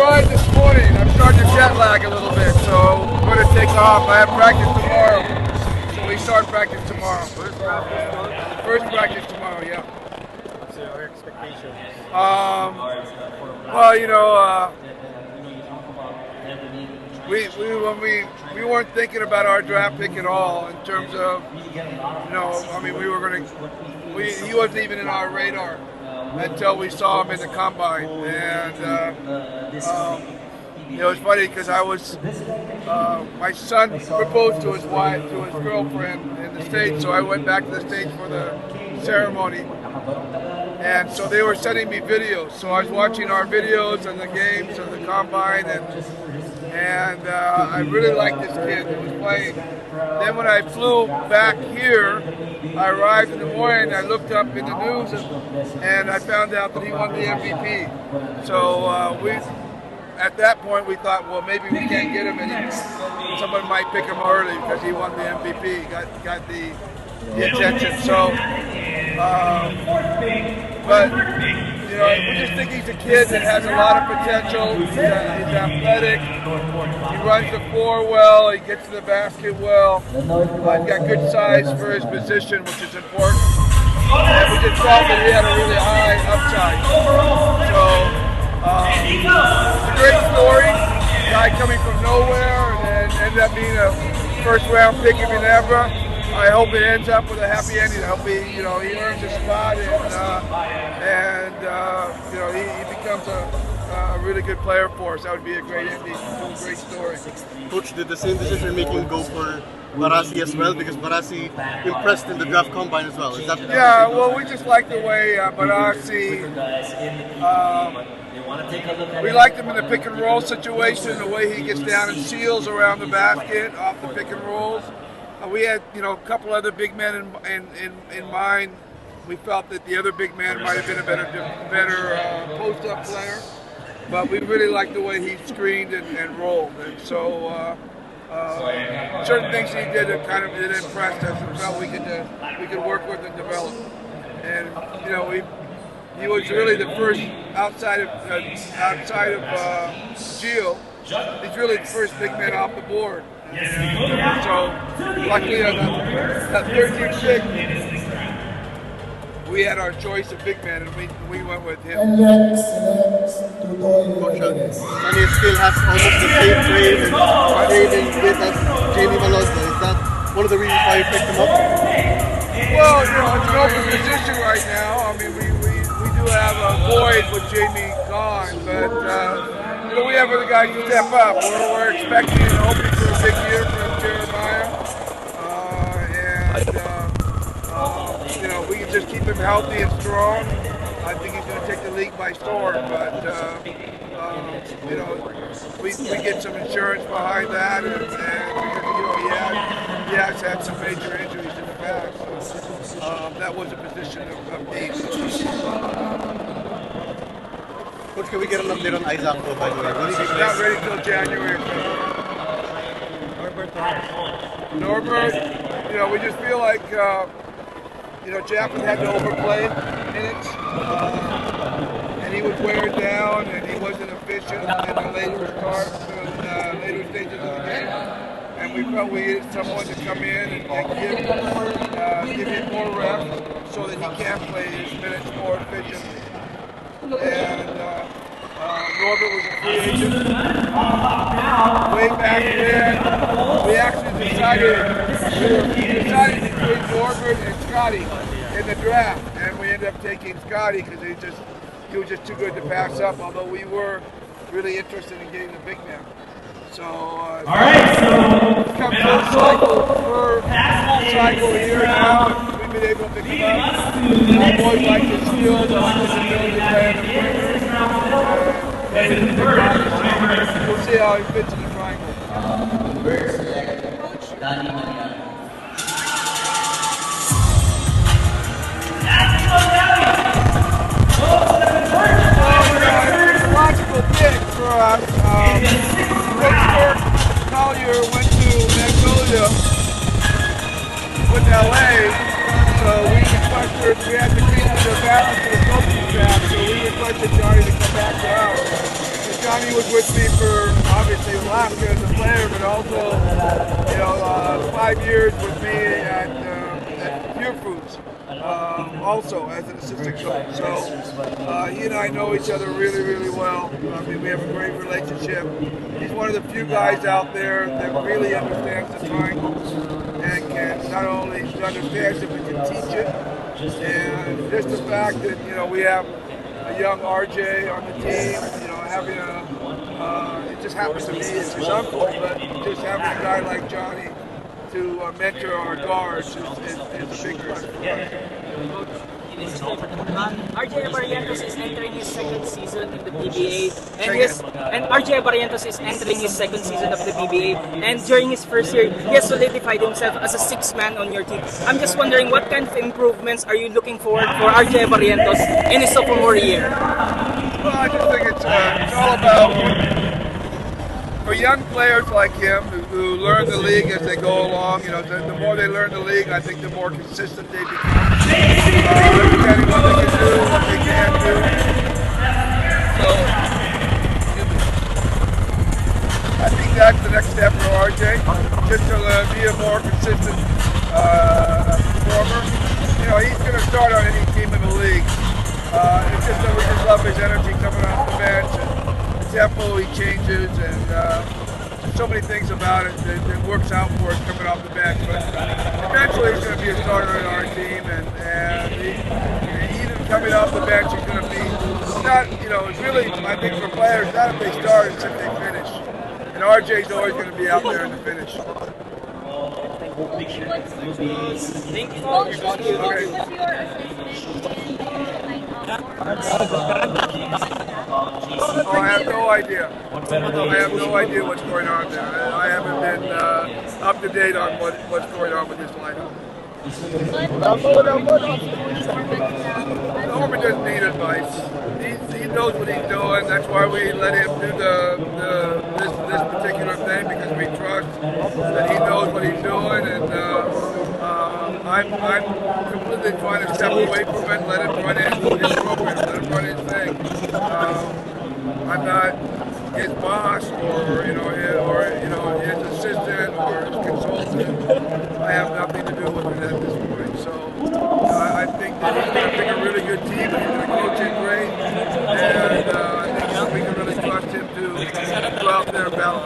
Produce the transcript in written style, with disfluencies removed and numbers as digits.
tried this morning. I'm starting to jet lag a little bit, so I'm going to take off. I have practice tomorrow, so we start practice tomorrow. First practice tomorrow, yeah. What's your expectations? Well, you know, we weren't thinking about our draft pick at all in terms of, you know, I mean, we were going to, he wasn't even in our radar until we saw him in the combine. And, you know, it's funny because my son proposed to his wife, to his girlfriend in the States, so I went back to the States for the ceremony. And so they were sending me videos. So I was watching our videos and the games of the combine, and I really liked this kid that was playing. Then when I flew back here, I arrived in the morning, I looked up in the news, and I found out that he won the MVP. So at that point, we thought, well, maybe we can't get him anymore. Someone might pick him early because he won the MVP, got the attention. So, but you know, we just think he's a kid that has a lot of potential. He's athletic. He runs the floor well. He gets to the basket well. He's got good size for his position, which is important. And we just felt that he had a really high upside. So it's a great story. Guy coming from nowhere and then ended up being a first-round pick in Ginebra. I hope it ends up with a happy ending. I hope he earns a spot and you know, he becomes a really good player for us. That would be a great ending, a great story. Coach, did the same decision making go for Barasi as well? Because Barasi impressed in the draft combine as well. Is that yeah, well, we just like the way Barasi. We liked him in the pick and roll situation, the way he gets down and seals around the basket off the pick and rolls. We had, you know, a couple other big men in mind. We felt that the other big man might have been a better post-up player, but we really liked the way he screened and rolled. And so certain things he did that kind of impressed us and felt we could work with and develop. And you know, he was really the first outside of Gio. He's really the first big man off the board. So, luckily on that 13th pick, we had our choice of big man, and we went with him. Sonny Estil has almost the same frame and training with as Ginebra. Is that one of the reasons why you picked him up? Well, you know, it's an open position right now. I mean, we do have a void with Jamie gone, but you know, we have other guys to step up. We're expecting and hoping for a big year from Jeremiah, and you know, we can just keep him healthy and strong. I think he's going to take the league by storm, but you know, we get some insurance behind that, and you know, he has had some major injuries in the past, so that was a position of need. Coach, can we get an update on Isaac, by the way? He's not ready till January. Norbert Torres. Norbert, you know, we just feel like, you know, Jackson had to overplay minutes, and he was wearing down, and he wasn't efficient in the later stages of the game. And we felt we needed someone to come in and give him more reps so that he can play his minutes more efficiently. And Norbert was a free agent. Way back then, we actually decided to trade Norbert and Scotty in the draft, and we ended up taking Scotty because he was just too good to pass up. Although we were really interested in getting the big man. So all right, so it's come full cycle here now. We've been able to pick him up. Our boys like his skills, I like his ability to play in the perimeter. We'll see how he fits in the triangle. It's a logical pick for us. Collier went to Magnolia with LA, so we had to keep the balance of the coaching staff, so we requested Johnny to come back to us. Johnny was with me for obviously Alaska as a player, but also 5 years with me at Pure Foods, also as an assistant coach. So he and I know each other really, really well. I mean, we have a great relationship. He's one of the few guys out there that really understands the triangle and can not only understands it but can teach it. And just the fact that we have a young RJ on the team, having it just happens to be it's his uncle, but just having a guy like Johnny to mentor our guards is a big plus for us. RJ Barrientos is entering his second season in the PBA, and RJ Barrientos is entering his second season of the PBA, and during his first year, he has solidified himself as a sixth man on your team. I'm just wondering, what kind of improvements are you looking forward for RJ Barrientos in his sophomore year? Well, I just think it's all about for young players like him who learn the league as they go along. The more they learn the league, I think the more consistent they become. Understanding what they can do, what they can't do. So, I think that's the next step for RJ, just to be a more consistent performer. He's going to start on any team in the league. It's just that we just love his energy coming off the bench and the tempo he changes, and there's so many things about it that works out for us coming off the bench. But eventually he's going to be a starter on our team, and even coming off the bench, he's going to be not, it's really, I think for players, not if they start, it's if they finish. And RJ's always going to be out there in the finish. Thank you. Oh, I have no idea. I have no idea what's going on there. I haven't been up to date on what's going on with this lineup. Norbert doesn't need advice. He knows what he's doing. That's why we let him do this particular thing, because we trust that he knows what he's doing. And I'm completely trying to step away from it, let him run his program, let him run his thing. I'm not his boss or his assistant or his consultant. I have nothing to do with it at this point. So I think that he's going to pick a really good team, and he's going to coach it great. And I think we can really trust him to go out there and battle.